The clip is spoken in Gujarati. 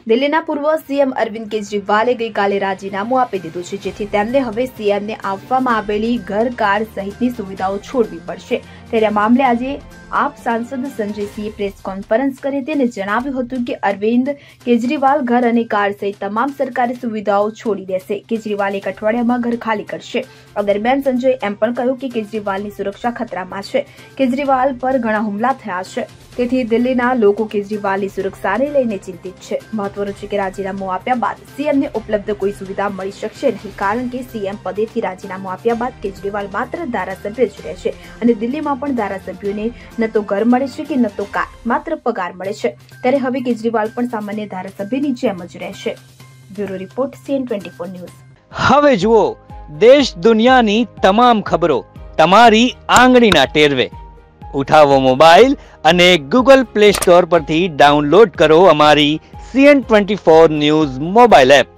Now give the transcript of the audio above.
દિલ્હીના પૂર્વ સીએમ અરવિંદ કેજરીવાલે ગઈકાલે રાજીનામું આપી દીધું છે, જેથી તેમને હવે સીએમને આપવામાં આવેલી ઘર કાર સહિતની સુવિધાઓ છોડવી પડશે। ત્યારે આ મામલે આજે આપ સાંસદ સંજયસિંહે પ્રેસ કોન્ફરન્સ કરી હતી અને જણાવ્યું હતું કે અરવિંદ કેજરીવાલ ઘર અને કાર સહિત તમામ સરકારી સુવિધાઓ છોડી દેશે। કેજરીવાલ એક અઠવાડિયામાં ઘર ખાલી કરશે। આ દરમિયાન સંજયે એમ પણ કહ્યું કે કેજરીવાલની સુરક્ષા ખતરામાં છે। કેજરીવાલ પર ઘણા હુમલા થયા છે, તેથી દિલ્હીના લોકો કેજરીવાલની સુરક્ષાને લઈને ચિંતિત છે। મહત્વનું છે કે રાજીનામું આપ્યા બાદ સીએમને ઉપલબ્ધ કોઈ સુવિધા મળી શકશે નહીં, કારણ કે સીએમ પદેથી રાજીનામું આપ્યા બાદ કેજરીવાલ માત્ર ધારાસભ્ય જ રહેશે અને દિલ્હીમાં પણ ધારાસભ્યોને ન તો ઘર મળે છે કે ન તો કાર, માત્ર પગાર મળે છે। ત્યારે હવે કેજરીવાલ પણ સામાન્ય ધારાસભ્યની જેમ જ રહેશે। Bureau report CN24 news. હવે જુઓ દેશ દુનિયાની તમામ ખબરો તમારી આંગળીના ટેરવે। ઉઠાવો મોબાઈલ અને ગૂગલ પ્લે સ્ટોર પરથી ડાઉનલોડ કરો અમારી CN24 ન્યૂઝ મોબાઈલ એપ।